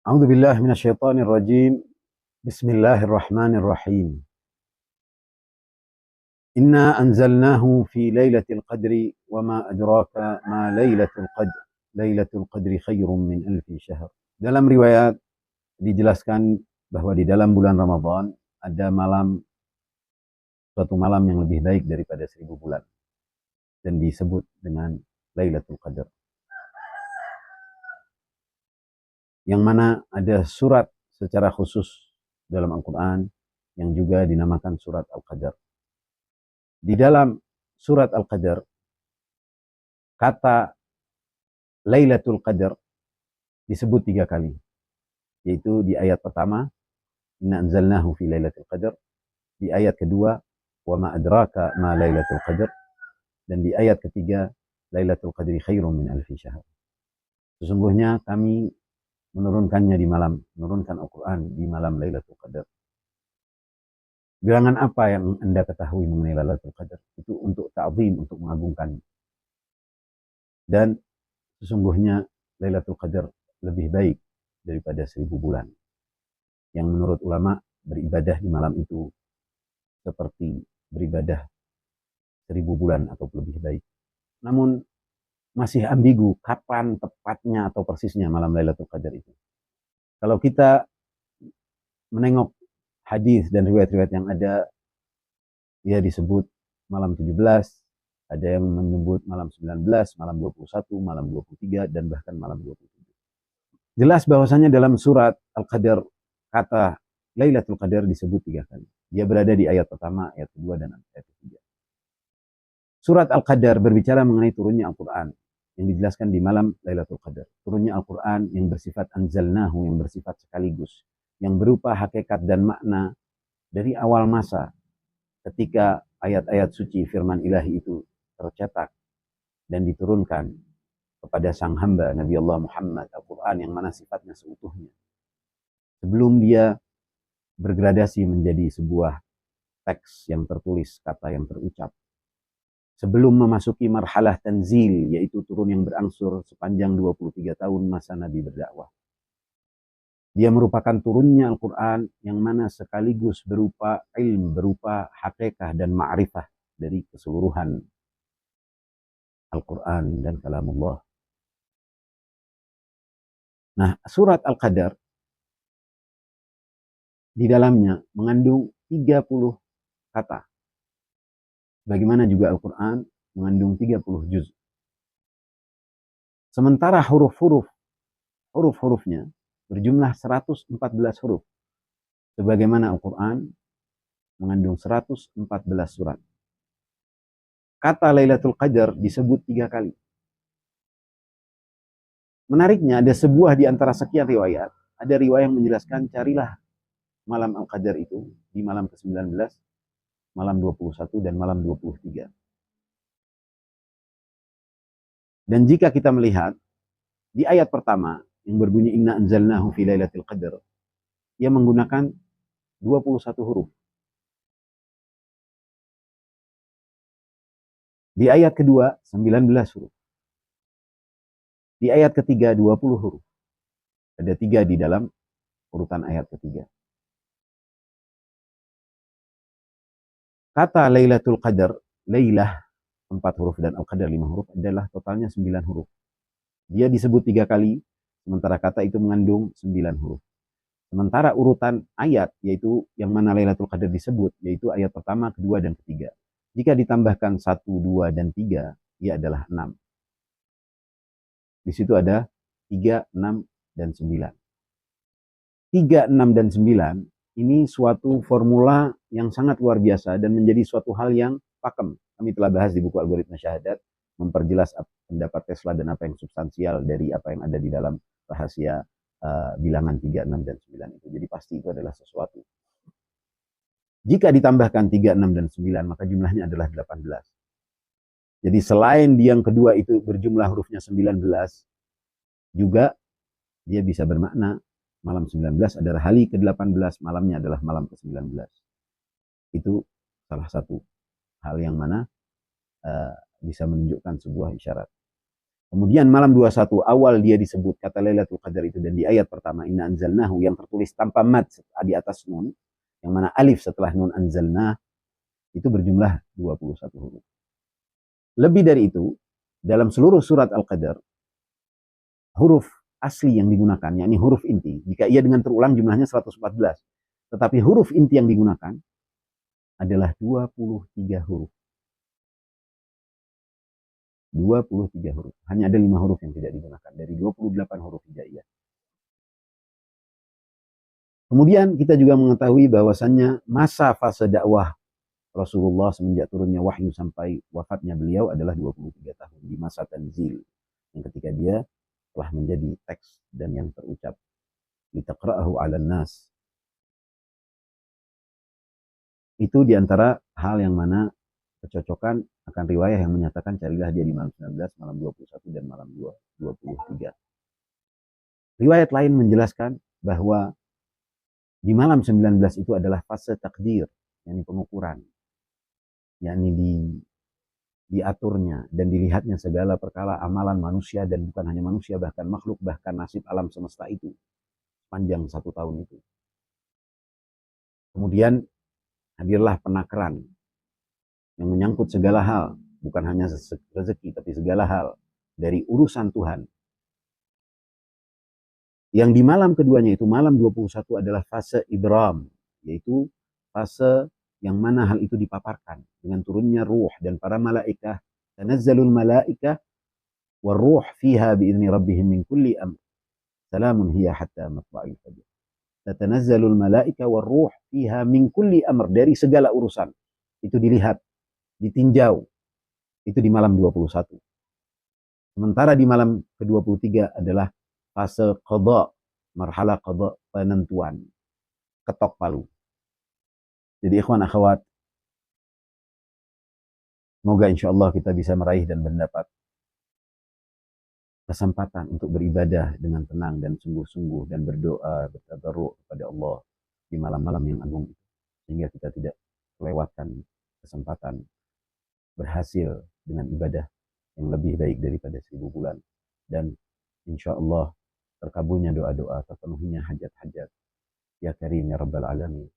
أعوذ بالله من الشيطان الرجيم. بسم الله الرحمن الرحيم. إنا أنزلناه في ليلة القدر وما أدراك ما ليلة القدر. ليلة القدر خير من ألف شهر. Dalam riwayat dijelaskan bahwa di dalam bulan Ramadan ada suatu malam yang lebih baik daripada 1000 bulan dan disebut dengan Lailatul Qadar, yang mana ada surat secara khusus dalam Al-Quran yang juga dinamakan surat Al-Qadar. Di dalam surat Al-Qadar, kata Lailatul Qadar disebut 3 kali, yaitu di ayat pertama, Inna anzalnahu fi Lailatul Qadar, di ayat kedua, wa ma adraka ma Lailatul Qadar, dan di ayat ketiga, Lailatul Qadri khairum min alfi syahr. Sesungguhnya kami menurunkan Al-Quran di malam Lailatul Qadar. Gerangan apa yang Anda ketahui mengenai Lailatul Qadar? Itu untuk ta'zim, untuk mengagungkan. Dan sesungguhnya Lailatul Qadar lebih baik daripada 1000 bulan. Yang menurut ulama, beribadah di malam itu seperti beribadah 1000 bulan atau lebih baik. Namun masih ambigu kapan tepatnya atau persisnya malam Lailatul Qadar itu. Kalau kita menengok hadis dan riwayat-riwayat yang ada, dia disebut malam 17, ada yang menyebut malam 19, malam 21, malam 23, dan bahkan malam 27. Jelas bahwasanya dalam surat Al-Qadar kata Lailatul Qadar disebut 3 kali. Dia berada di ayat pertama, ayat kedua, dan ayat ketiga. Surat Al-Qadar berbicara mengenai turunnya Al-Quran yang dijelaskan di malam Lailatul Qadar. Turunnya Al-Quran yang bersifat anzalnahu, yang bersifat sekaligus, yang berupa hakikat dan makna dari awal masa ketika ayat-ayat suci firman ilahi itu tercetak dan diturunkan kepada sang hamba Nabi Allah Muhammad, Al-Quran yang mana sifatnya seutuhnya. Sebelum dia bergradasi menjadi sebuah teks yang tertulis, kata yang terucap. Sebelum memasuki marhalah tanzil, yaitu turun yang berangsur sepanjang 23 tahun masa Nabi berdakwah. Dia merupakan turunnya Al-Quran yang mana sekaligus berupa ilmu, berupa hakikah dan ma'rifah dari keseluruhan Al-Quran dan kalamullah. Nah, surat Al-Qadar di dalamnya mengandung 30 kata. Bagaimana juga Al-Quran mengandung 30 juz. Sementara huruf-hurufnya berjumlah 114 huruf. Sebagaimana Al-Quran mengandung 114 surat. Kata Lailatul Qadar disebut 3 kali. Menariknya ada sebuah di antara sekian riwayat. Ada riwayat yang menjelaskan carilah malam Al-Qadar itu di malam ke-19, malam 21, dan malam 23. Dan jika kita melihat di ayat pertama yang berbunyi Inna anzalnahu fi Lailatul Qadar, ia menggunakan 21 huruf. Di ayat kedua 19 huruf. Di ayat ketiga 20 huruf. Ada 3 di dalam urutan ayat ketiga. Kata Lailatul Qadar, Lailah 4 huruf dan Al-Qadar 5 huruf, adalah totalnya 9 huruf. Dia disebut 3 kali, sementara kata itu mengandung 9 huruf. Sementara urutan ayat, yaitu yang mana Lailatul Qadar disebut, yaitu ayat pertama, kedua, dan ketiga. Jika ditambahkan 1, 2, dan 3, ia adalah 6. Di situ ada 3, 6, dan 9. 3, 6, dan 9 ini suatu formula yang sangat luar biasa dan menjadi suatu hal yang pakem. Kami telah bahas di buku Algoritma Syahadat, memperjelas pendapat Tesla dan apa yang substansial dari apa yang ada di dalam rahasia bilangan 3, 6, dan 9 itu. Jadi pasti itu adalah sesuatu. Jika ditambahkan 3, 6, dan 9, maka jumlahnya adalah 18. Jadi selain yang kedua itu berjumlah hurufnya 19, juga dia bisa bermakna malam 19 adalah hari ke-18, malamnya adalah malam ke-19. Itu salah satu hal yang mana bisa menunjukkan sebuah isyarat. Kemudian malam 21 awal dia disebut kata Lailatul Qadar itu, dan di ayat pertama inna anzalnahu yang tertulis tanpa mad di atas nun, yang mana alif setelah nun anzalna itu berjumlah 21 huruf. Lebih dari itu, dalam seluruh surat Al-Qadar, huruf asli yang digunakan, yakni huruf inti, jika ia dengan terulang jumlahnya 114. Tetapi huruf inti yang digunakan adalah 23 huruf. 23 huruf. Hanya ada 5 huruf yang tidak digunakan dari 28 huruf hijaiyah. Kemudian kita juga mengetahui bahwasannya masa fase dakwah Rasulullah semenjak turunnya wahyu sampai wafatnya beliau adalah 23 tahun di masa tanzil, yang ketika dia telah menjadi teks dan yang terucap litaqra'ahu 'alan nas. Itu diantara hal yang mana kecocokan akan riwayah yang menyatakan carilah dia di malam 19, malam 21 dan malam 23. Riwayat lain menjelaskan bahwa di malam 19 itu adalah fase takdir, yakni pengukuran, yakni diaturnya dan dilihatnya segala perkara amalan manusia, dan bukan hanya manusia, bahkan makhluk, bahkan nasib alam semesta itu panjang 1 tahun itu. Kemudian hadirlah penakaran yang menyangkut segala hal, bukan hanya rezeki, tapi segala hal dari urusan Tuhan. Yang di malam keduanya itu, malam 21 adalah fase idram, yaitu fase yang mana hal itu dipaparkan dengan turunnya ruh dan para malaikah. Tanazzalul malaikah warruh fiha biizni rabbihim min kulli amr. Salamun hiya hatta matla'il fajr. Tatanazzalul malaikah warruh fiha min kulli amr, dari segala urusan. Itu dilihat, ditinjau. Itu di malam 21. Sementara di malam ke-23 adalah fase qadha, marhala qadha, penentuan, ketok palu. Jadi ikhwan akhwat, semoga insyaallah kita bisa meraih dan mendapat kesempatan untuk beribadah dengan tenang dan sungguh-sungguh, dan berdoa, bertadarru' kepada Allah di malam-malam yang agung itu, sehingga kita tidak melewatkan kesempatan berhasil dengan ibadah yang lebih baik daripada 1000 bulan, dan insyaallah terkabulnya doa-doa, terpenuhinya hajat-hajat. Ya Karim ya Rabbal Alamin.